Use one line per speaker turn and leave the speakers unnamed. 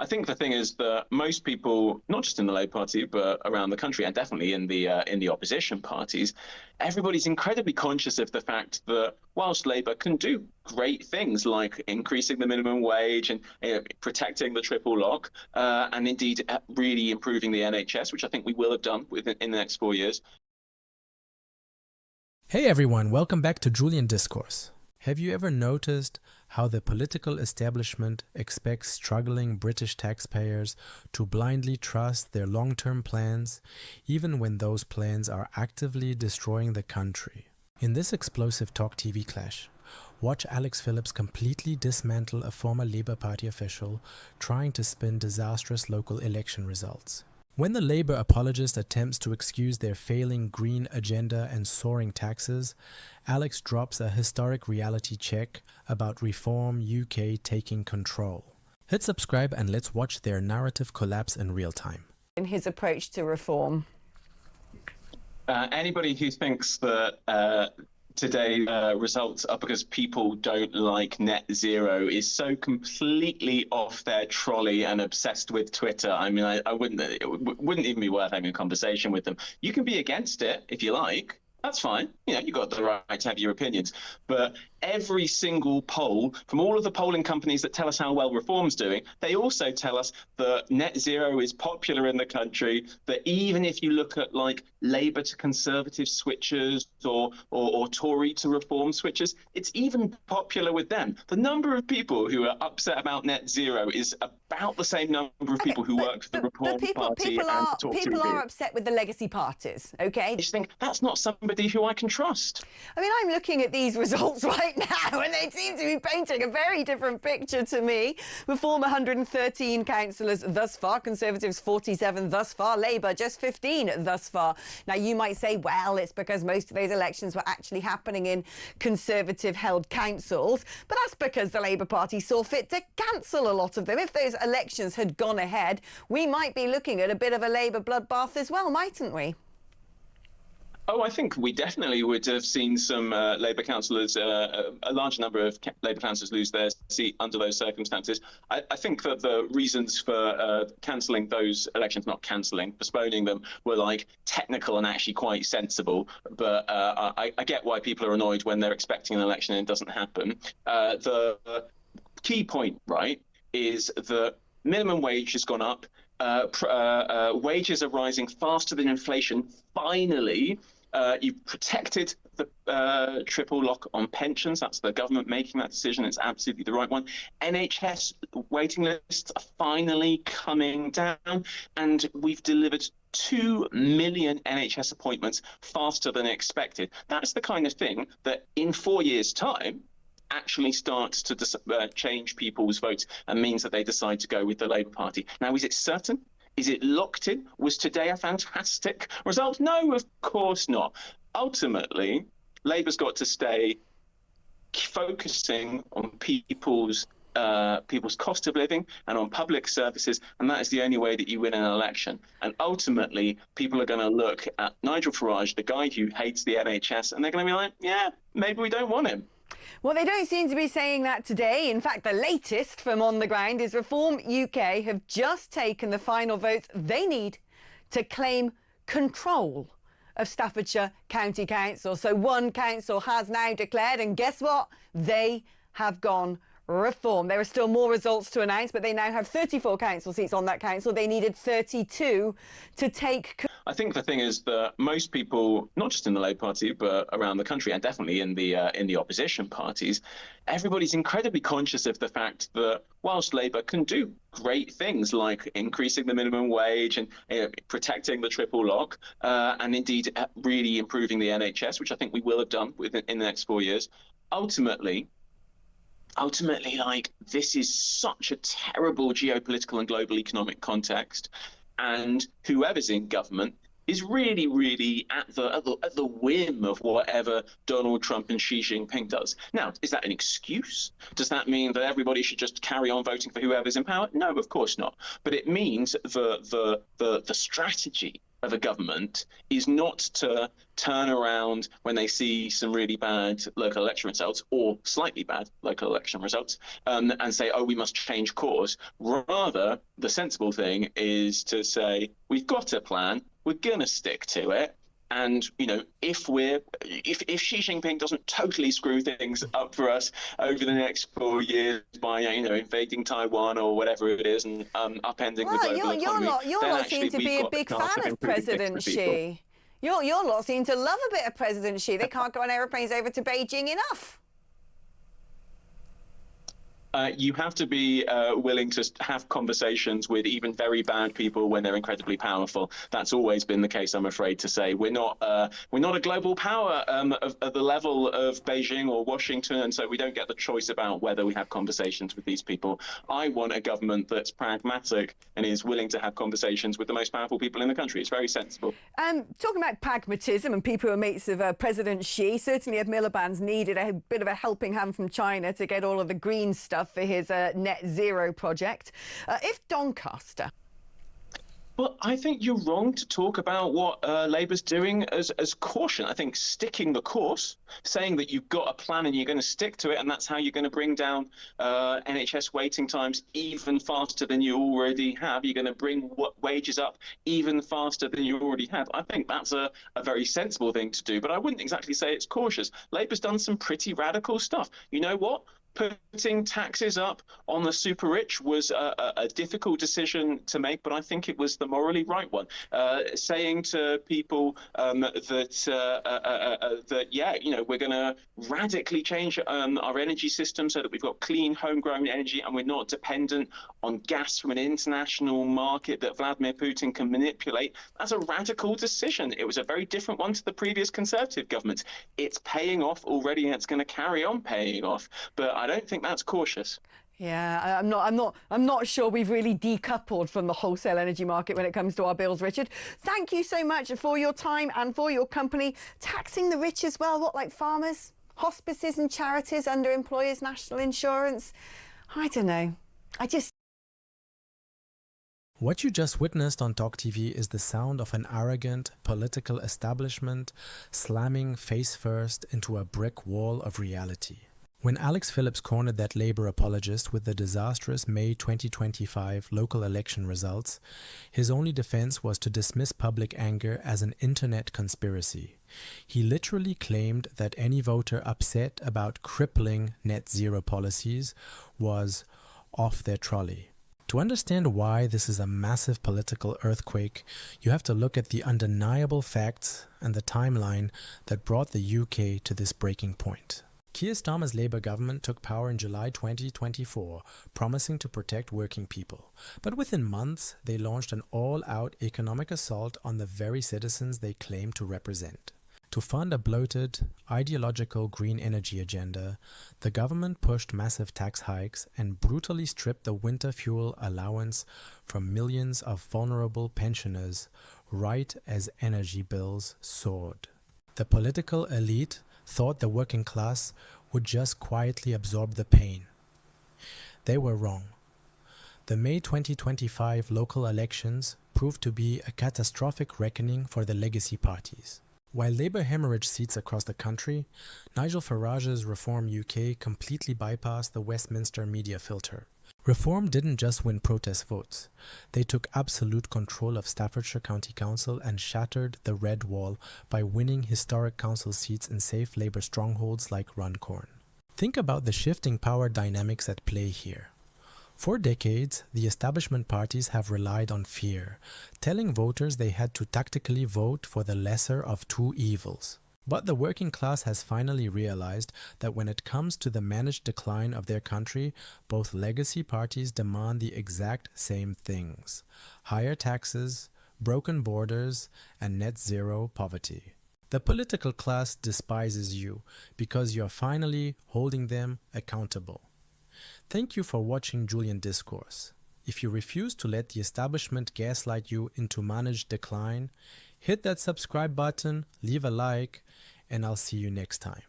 I think the thing is that most people, not just in the Labour Party, but around the country, and definitely in the opposition parties, everybody's incredibly conscious of the fact that whilst Labour can do great things like increasing the minimum wage and protecting the triple lock, and indeed really improving the NHS, which I think we will have done in the next 4 years.
Hey everyone, welcome back to Julian Discourse. Have you ever noticed how the political establishment expects struggling British taxpayers to blindly trust their long-term plans, even when those plans are actively destroying the country? In this explosive TalkTV clash, watch Alex Phillips completely dismantle a former Labour Party official trying to spin disastrous local election results. When the Labour apologist attempts to excuse their failing green agenda and soaring taxes, Alex drops a historic reality check about Reform UK taking control. Hit subscribe and let's watch their narrative collapse in real time.
In his approach to reform.
Anybody who thinks that today results are because people don't like net zero is so completely off their trolley and obsessed with Twitter. I mean, it wouldn't even be worth having a conversation with them. You can be against it if you like. That's fine. You know, you've got the right to have your opinions. But every single poll from all of the polling companies that tell us how well reform's doing, they also tell us that net zero is popular in the country, that even if you look at like Labour to Conservative switchers or Tory to Reform switchers, it's even popular with them. The number of people who are upset about net zero is about the same number of people who work for the Reform Party and TalkTV.
People are upset with the legacy parties, okay?
I just think that's not somebody who I can trust.
I mean, I'm looking at these results right now and they seem to be painting a very different picture to me. Reform 113 councillors thus far, Conservatives 47 thus far, Labour just 15 thus far. Now, you might say, well, it's because most of those elections were actually happening in Conservative-held councils, but that's because the Labour Party saw fit to cancel a lot of them. If those elections had gone ahead, we might be looking at a bit of a Labour bloodbath as well, mightn't we?
Oh, I think we definitely would have seen some Labour councillors, a large number of Labour councillors lose their seat under those circumstances. I think that the reasons for cancelling those elections, not cancelling, postponing them, were like technical and actually quite sensible. But I get why people are annoyed when they're expecting an election and it doesn't happen. The key point, right, is that minimum wage has gone up. Wages are rising faster than inflation. Finally, you've protected the triple lock on pensions. That's the government making that decision. It's absolutely the right one. NHS waiting lists are finally coming down, and we've delivered 2 million NHS appointments faster than expected. That's the kind of thing that in 4 years' time actually starts to change people's votes and means that they decide to go with the Labour Party. Now, is it certain? Is it locked in? Was today a fantastic result? No, of course not. Ultimately, Labour's got to stay focusing on people's cost of living and on public services, and that is the only way that you win an election. And ultimately, people are going to look at Nigel Farage, the guy who hates the NHS, and they're going to be like, yeah, maybe we don't want him.
Well, they don't seem to be saying that today. In fact, the latest from on the ground is Reform UK have just taken the final votes they need to claim control of Staffordshire County Council. So one council has now declared, and guess what? They have gone Reform. There are still more results to announce, but they now have 34 council seats on that council. They needed 32 to take.
I think the thing is that most people, not just in the Labour Party, but around the country and definitely in the opposition parties, everybody's incredibly conscious of the fact that whilst Labour can do great things like increasing the minimum wage and protecting the triple lock, and indeed really improving the NHS, which I think we will have done in the next 4 years, ultimately, like, this is such a terrible geopolitical and global economic context, and whoever's in government is really, really at the whim of whatever Donald Trump and Xi Jinping does. Now, is that an excuse? Does that mean that everybody should just carry on voting for whoever's in power? No, of course not. But it means the strategy of a government is not to turn around when they see some really bad local election results or slightly bad local election results and say, oh, we must change course. Rather, the sensible thing is to say, we've got a plan, we're going to stick to it. And, you know, if Xi Jinping doesn't totally screw things up for us over the next 4 years by, you know, invading Taiwan or whatever it is and upending the global economy,
you're not seem to be a big fan of President Xi. Your lot seem to love a bit of President Xi. They can't go on aeroplanes over to Beijing enough.
You have to be willing to have conversations with even very bad people when they're incredibly powerful. That's always been the case, I'm afraid to say. We're not a global power of the level of Beijing or Washington, and so we don't get the choice about whether we have conversations with these people. I want a government that's pragmatic and is willing to have conversations with the most powerful people in the country. It's very sensible.
Talking about pragmatism and people who are mates of President Xi, certainly if Miliband's needed a bit of a helping hand from China to get all of the green stuff for his net zero project. If Doncaster...
Well, I think you're wrong to talk about what Labour's doing as caution. I think sticking the course, saying that you've got a plan and you're going to stick to it, and that's how you're going to bring down NHS waiting times even faster than you already have. You're going to bring wages up even faster than you already have. I think that's a very sensible thing to do, but I wouldn't exactly say it's cautious. Labour's done some pretty radical stuff. You know what? Putting taxes up on the super rich was a difficult decision to make, but I think it was the morally right one. Saying to people that yeah, you know, we're going to radically change our energy system so that we've got clean, homegrown energy and we're not dependent on gas from an international market that Vladimir Putin can manipulate. That's a radical decision. It was a very different one to the previous Conservative government. It's paying off already, and it's going to carry on paying off. But I don't think that's cautious.
Yeah, I'm not sure we've really decoupled from the wholesale energy market when it comes to our bills, Richard. Thank you so much for your time and for your company. Taxing the rich as well, what, like farmers, hospices and charities under employers' national insurance? I don't know.
What you just witnessed on TalkTV is the sound of an arrogant political establishment slamming face first into a brick wall of reality. When Alex Phillips cornered that Labour apologist with the disastrous May 2025 local election results, his only defense was to dismiss public anger as an internet conspiracy. He literally claimed that any voter upset about crippling net zero policies was off their trolley. To understand why this is a massive political earthquake, you have to look at the undeniable facts and the timeline that brought the UK to this breaking point. Keir Starmer's Labour government took power in July 2024, promising to protect working people. But within months, they launched an all-out economic assault on the very citizens they claim to represent. To fund a bloated, ideological green energy agenda, the government pushed massive tax hikes and brutally stripped the winter fuel allowance from millions of vulnerable pensioners right as energy bills soared. The political elite thought the working class would just quietly absorb the pain. They were wrong. The May 2025 local elections proved to be a catastrophic reckoning for the legacy parties. While Labour hemorrhaged seats across the country, Nigel Farage's Reform UK completely bypassed the Westminster media filter. Reform didn't just win protest votes. They took absolute control of Staffordshire County Council and shattered the red wall by winning historic council seats in safe Labour strongholds like Runcorn. Think about the shifting power dynamics at play here. For decades, the establishment parties have relied on fear, telling voters they had to tactically vote for the lesser of two evils. But the working class has finally realized that when it comes to the managed decline of their country, both legacy parties demand the exact same things: higher taxes, broken borders, and net zero poverty. The political class despises you because you're finally holding them accountable. Thank you for watching Julian Discourse. If you refuse to let the establishment gaslight you into managed decline, hit that subscribe button, leave a like, and I'll see you next time.